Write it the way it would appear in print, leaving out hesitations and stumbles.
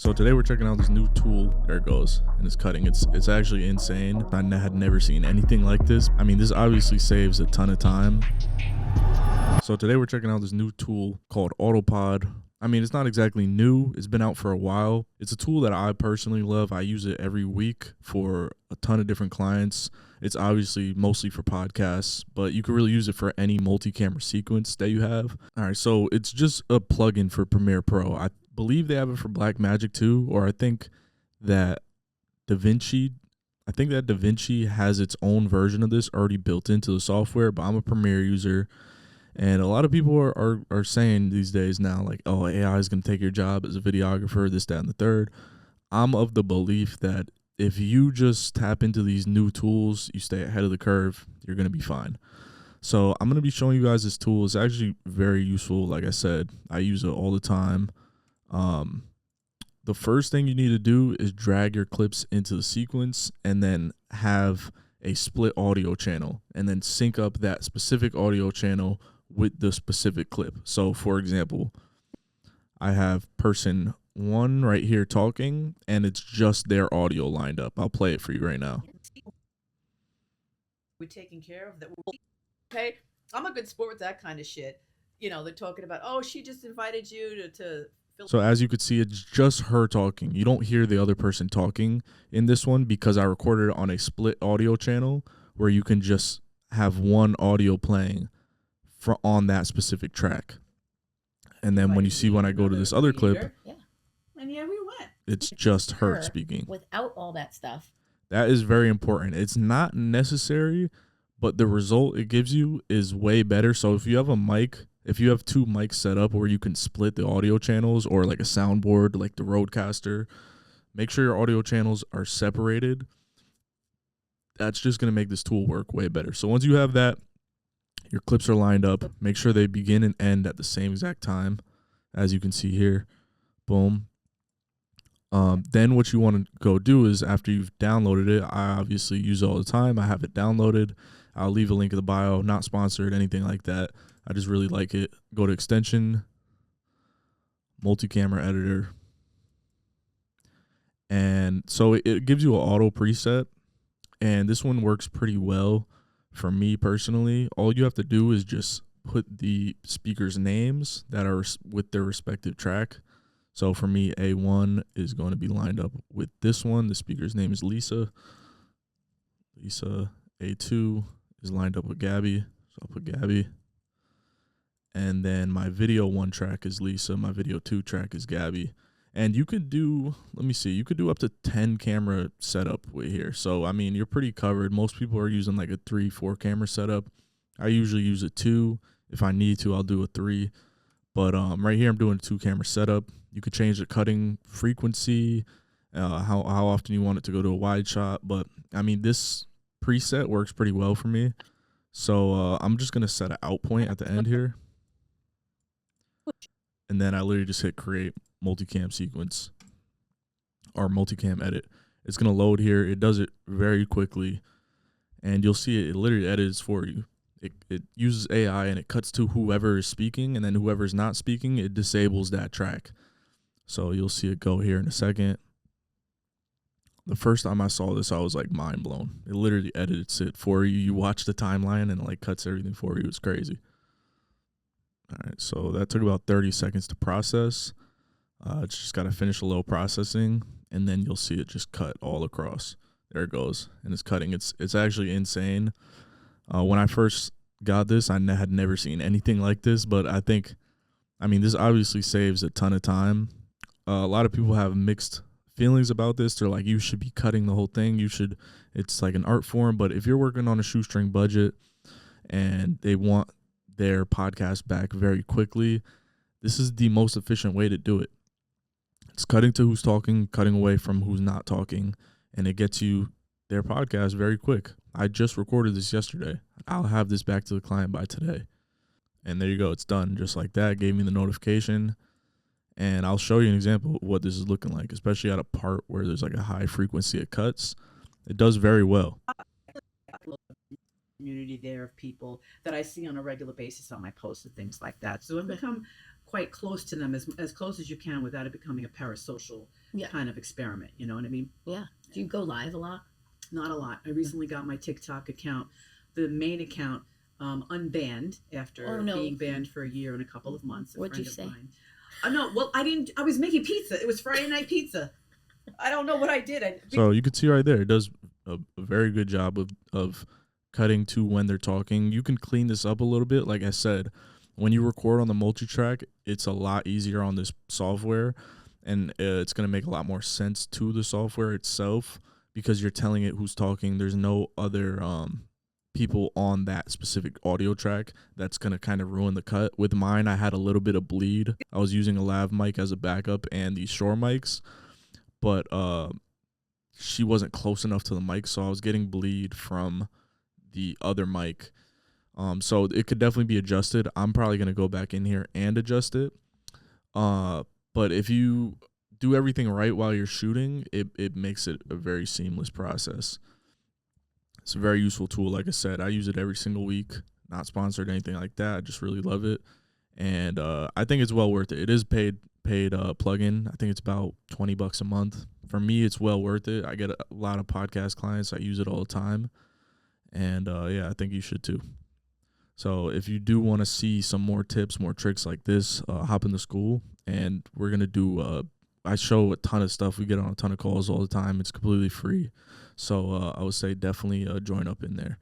So today we're checking out this new tool. There it goes, and it's cutting. It's actually insane. I had never seen anything like this. I mean, this obviously saves a ton of time. So today we're checking out this new tool called Autopod. I mean, it's not exactly new. It's been out for a while. It's a tool that I personally love. I use it every week for a ton of different clients. It's obviously mostly for podcasts, but you can really use it for any multi-camera sequence that you have. All right, so it's just a plugin for Premiere Pro. I believe they have it for Blackmagic too, or I think that DaVinci has its own version of this already built into the software, but I'm a Premiere user. And a lot of people are saying these days now, like, oh, AI is going to take your job as a videographer, this, that, and the third. I'm of the belief that if you just tap into these new tools, you stay ahead of the curve, you're going to be fine. So I'm going to be showing you guys this tool. It's actually very useful. Like I said, I use it all the time. The first thing you need to do is drag your clips into the sequence and then have a split audio channel and then sync up that specific audio channel with the specific clip. So for example, I have person 1 right here talking and it's just their audio lined up. I'll play it for you right now. We're taking care of that. Okay, I'm a good sport with that kind of shit. You know, they're talking about, oh, she just invited you to So as you could see, it's just her talking. You don't hear the other person talking in this one because I recorded it on a split audio channel where you can just have one audio playing on that specific track. And then when you see when I go to this other clip, and yeah, we went. It's just her speaking. Without all that stuff. That is very important. It's not necessary, but the result it gives you is way better. So if you have a mic, if you have 2 mics set up where you can split the audio channels or like a soundboard, like the Rodecaster, make sure your audio channels are separated. That's just going to make this tool work way better. So once you have that, your clips are lined up. Make sure they begin and end at the same exact time, as you can see here. Boom. Then what you want to go do is after you've downloaded it, I obviously use it all the time. I have it downloaded. I'll leave a link in the bio, not sponsored, anything like that. I just really like it. Go to extension, multi-camera editor. And so it gives you an auto preset. And this one works pretty well for me personally. All you have to do is just put the speakers' names that are with their respective track. So for me, A1 is going to be lined up with this one. The speaker's name is Lisa. A2 is lined up with Gabby. So I'll put Gabby. And then my video 1 track is Lisa. My video 2 track is Gabby. And you could do, let me see, you could do up to 10 camera setup with here. So, I mean, you're pretty covered. Most people are using like a 3-4 camera setup. I usually use a 2. If I need to, I'll do a 3. But right here, I'm doing a 2 camera setup. You could change the cutting frequency, how often you want it to go to a wide shot. But, I mean, this preset works pretty well for me. So I'm just going to set an out point at the end here. And then I literally just hit create multicam sequence or multicam edit. It's going to load here. It does it very quickly. And you'll see it literally edits for you. It uses AI and it cuts to whoever is speaking. And then whoever is not speaking, it disables that track. So you'll see it go here in a second. The first time I saw this, I was like mind blown. It literally edits it for you. You watch the timeline and it like cuts everything for you. It's crazy. All right, so that took about 30 seconds to process. It's just got to finish a little processing, and then you'll see it just cut all across. There it goes, and it's cutting. It's actually insane. When I first got this, I had never seen anything like this, but I mean, this obviously saves a ton of time. A lot of people have mixed feelings about this. They're like, you should be cutting the whole thing. It's like an art form, but if you're working on a shoestring budget and they want their podcast back very quickly, this is the most efficient way to do it. It's cutting to who's talking, cutting away from who's not talking, and it gets you their podcast very quick. I just recorded this yesterday. I'll have this back to the client by today. And there you go. It's done just like that. Gave me the notification. And I'll show you an example of what this is looking like, especially at a part where there's like a high frequency of cuts. It does very well. Community there of people that I see on a regular basis on my posts and things like that. So I've become quite close to them, as close as you can without it becoming a parasocial kind of experiment. You know what I mean? Yeah. Do you go live a lot? Not a lot. I recently got my TikTok account, the main account, unbanned after being banned for a year and a couple of months. What'd you say? No, well, I didn't. I was making pizza. It was Friday night pizza. I don't know what I did. So you can see right there, it does a very good job of cutting to when they're talking. You can clean this up a little bit. Like I said, when you record on the multi-track, it's a lot easier on this software, and it's going to make a lot more sense to the software itself because you're telling it who's talking. There's no other people on that specific audio track that's going to kind of ruin the cut. With mine, I had a little bit of bleed. I was using a lav mic as a backup and these Shure mics, but she wasn't close enough to the mic, so I was getting bleed from the other mic. So it could definitely be adjusted. I'm probably going to go back in here and adjust it. But if you do everything right while you're shooting, it makes it a very seamless process. It's a very useful tool. Like I said, I use it every single week. Not sponsored or anything like that. I just really love it. And I think it's well worth it. It is paid plugin. I think it's about $20 a month. For me, it's well worth it. I get a lot of podcast clients. I use it all the time. And yeah, I think you should too. So if you do want to see some more tips, more tricks like this, hop in the school. And we're going to do, I show a ton of stuff. We get on a ton of calls all the time. It's completely free. So I would say definitely join up in there.